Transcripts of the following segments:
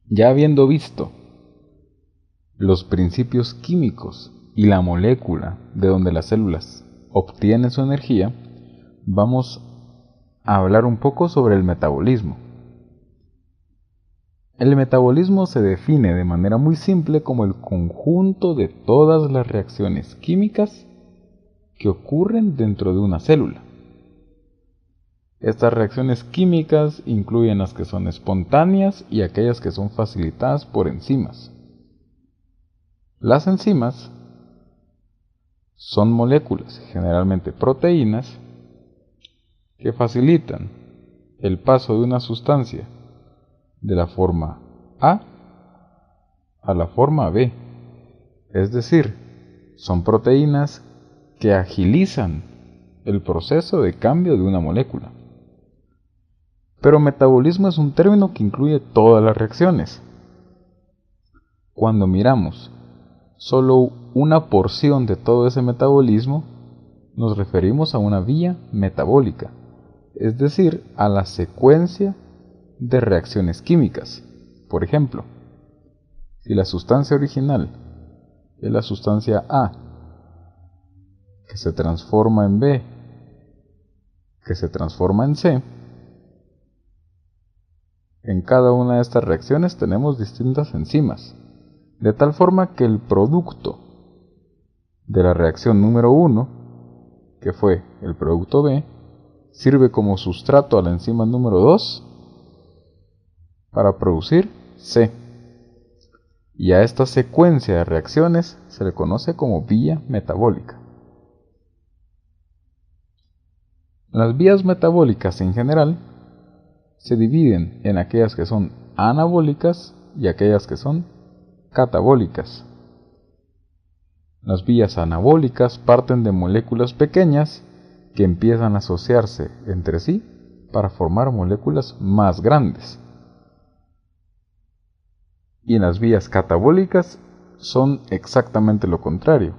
Ya habiendo visto los principios químicos y la molécula de donde las células obtienen su energía, vamos a hablar un poco sobre el metabolismo. El metabolismo se define de manera muy simple como el conjunto de todas las reacciones químicas que ocurren dentro de una célula. Estas reacciones químicas incluyen las que son espontáneas y aquellas que son facilitadas por enzimas. Las enzimas son moléculas, generalmente proteínas, que facilitan el paso de una sustancia de la forma A a la forma B. Es decir, son proteínas que agilizan el proceso de cambio de una molécula. Pero metabolismo es un término que incluye todas las reacciones. Cuando miramos solo una porción de todo ese metabolismo, nos referimos a una vía metabólica, es decir, a la secuencia de reacciones químicas. Por ejemplo, si la sustancia original es la sustancia A, que se transforma en B, que se transforma en C, en cada una de estas reacciones tenemos distintas enzimas, de tal forma que el producto de la reacción número 1, que fue el producto B, sirve como sustrato a la enzima número 2 para producir C. Y a esta secuencia de reacciones se le conoce como vía metabólica. Las vías metabólicas en general se dividen en aquellas que son anabólicas y aquellas que son catabólicas. Las vías anabólicas parten de moléculas pequeñas que empiezan a asociarse entre sí para formar moléculas más grandes. Y en las vías catabólicas son exactamente lo contrario.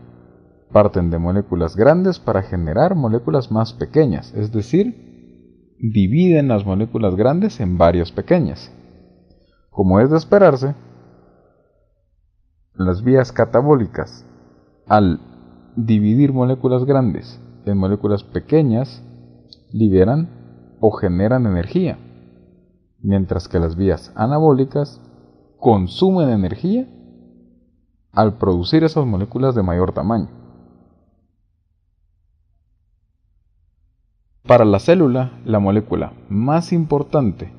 Parten de moléculas grandes para generar moléculas más pequeñas, es decir, dividen las moléculas grandes en varias pequeñas. Como es de esperarse, las vías catabólicas, al dividir moléculas grandes en moléculas pequeñas, liberan o generan energía, mientras que las vías anabólicas consumen energía al producir esas moléculas de mayor tamaño. Para la célula, la molécula más importante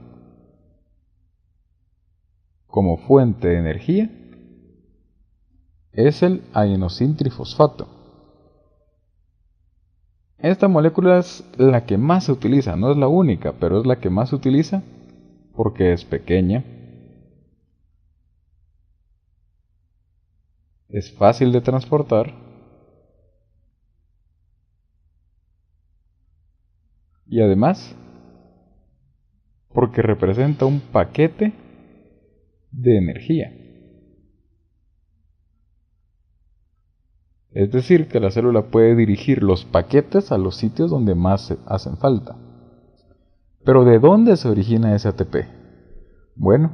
como fuente de energía es el adenosintrifosfato. Esta molécula es la que más se utiliza, no es la única, pero es la que más se utiliza porque es pequeña, es fácil de transportar y además porque representa un paquete de energía. Es decir, que la célula puede dirigir los paquetes a los sitios donde más hacen falta. Pero ¿de dónde se origina ese ATP? Bueno,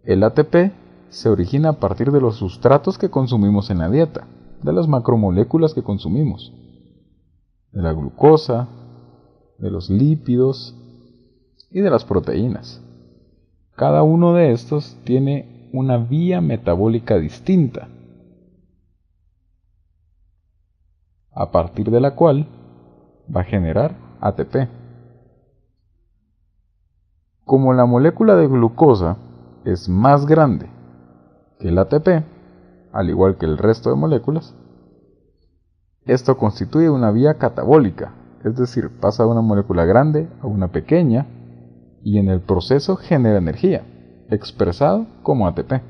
el ATP se origina a partir de los sustratos que consumimos en la dieta, de las macromoléculas que consumimos, de la glucosa, de los lípidos y de las proteínas. Cada uno de estos tiene una vía metabólica distinta, a partir de la cual va a generar ATP. Como la molécula de glucosa es más grande que el ATP, al igual que el resto de moléculas, esto constituye una vía catabólica, es decir, pasa de una molécula grande a una pequeña y en el proceso genera energía, expresado como ATP.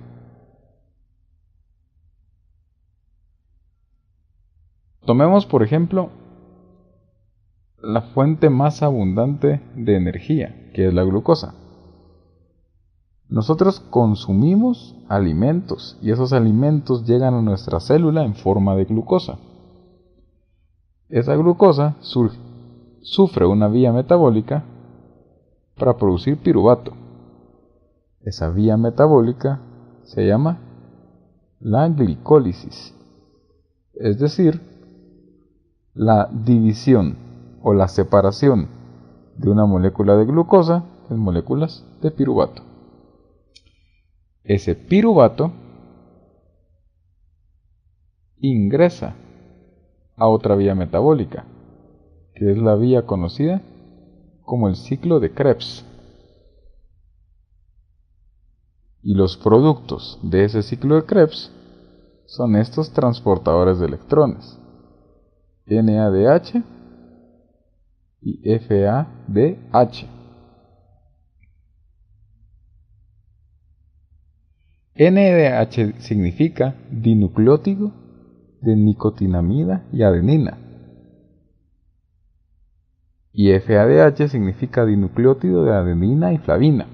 Tomemos, por ejemplo, la fuente más abundante de energía, que es la glucosa. Nosotros consumimos alimentos y esos alimentos llegan a nuestra célula en forma de glucosa. Esa glucosa sufre una vía metabólica para producir piruvato. Esa vía metabólica se llama la glicólisis, es decir, la división o la separación de una molécula de glucosa en moléculas de piruvato. Ese piruvato ingresa a otra vía metabólica, que es la vía conocida como el ciclo de Krebs. Y los productos de ese ciclo de Krebs son estos transportadores de electrones, NADH y FADH. NADH significa dinucleótido de nicotinamida y adenina. Y FADH significa dinucleótido de adenina y flavina.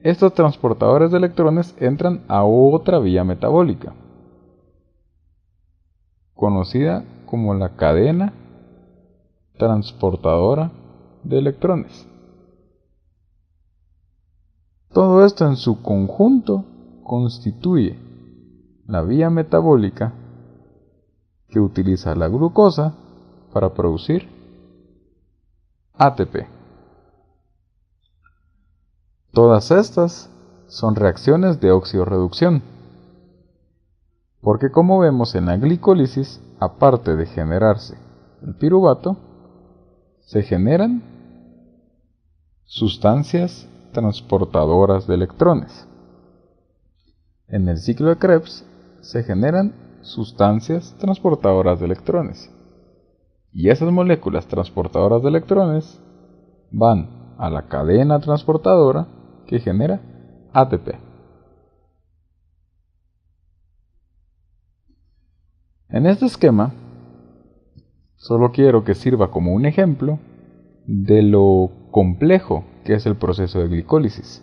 Estos transportadores de electrones entran a otra vía metabólica, conocida como la cadena transportadora de electrones. Todo esto en su conjunto constituye la vía metabólica que utiliza la glucosa para producir ATP. Todas estas son reacciones de oxidorreducción, porque como vemos en la glicólisis, aparte de generarse el piruvato, se generan sustancias transportadoras de electrones. En el ciclo de Krebs se generan sustancias transportadoras de electrones, y esas moléculas transportadoras de electrones van a la cadena transportadora que genera ATP. En este esquema, solo quiero que sirva como un ejemplo de lo complejo que es el proceso de glicólisis,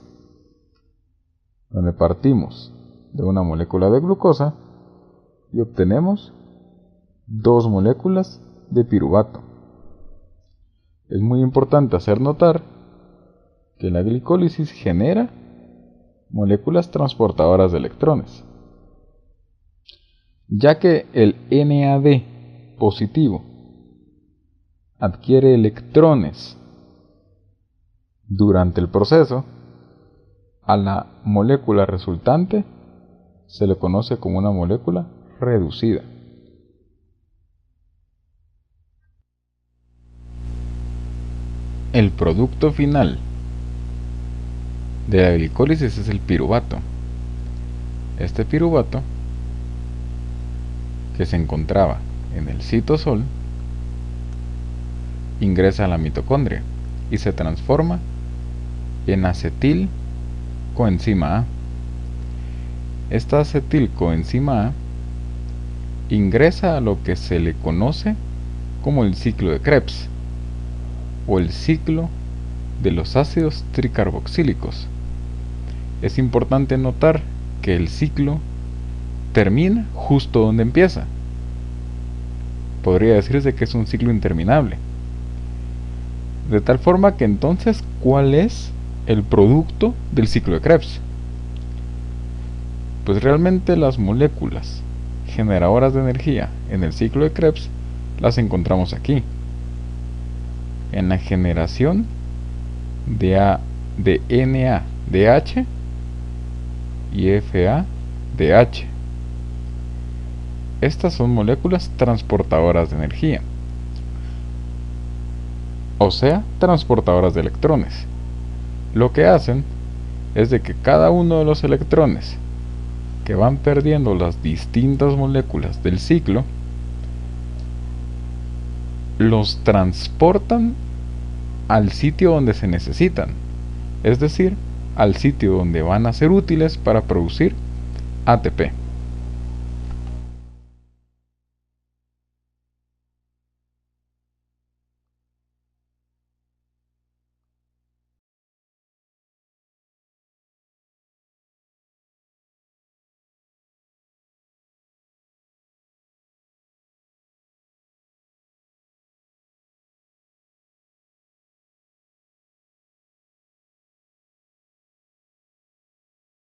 donde partimos de una molécula de glucosa y obtenemos dos moléculas de piruvato. Es muy importante hacer notar que la glicólisis genera moléculas transportadoras de electrones, ya que el NAD positivo adquiere electrones durante el proceso. A la molécula resultante se le conoce como una molécula reducida. El producto final de la glicólisis es el piruvato. Este piruvato, que se encontraba en el citosol, ingresa a la mitocondria y se transforma en acetilcoenzima A. Esta acetilcoenzima A ingresa a lo que se le conoce como el ciclo de Krebs o el ciclo de los ácidos tricarboxílicos. Es importante notar que el ciclo termina justo donde empieza. Podría decirse que es un ciclo interminable. De tal forma que entonces, ¿cuál es el producto del ciclo de Krebs? Pues realmente las moléculas generadoras de energía en el ciclo de Krebs las encontramos aquí, en la generación de NADH y FADH. Estas son moléculas transportadoras de energía, o sea, transportadoras de electrones. Lo que hacen es de que cada uno de los electrones que van perdiendo las distintas moléculas del ciclo los transportan al sitio donde se necesitan, es decir, al sitio donde van a ser útiles para producir ATP.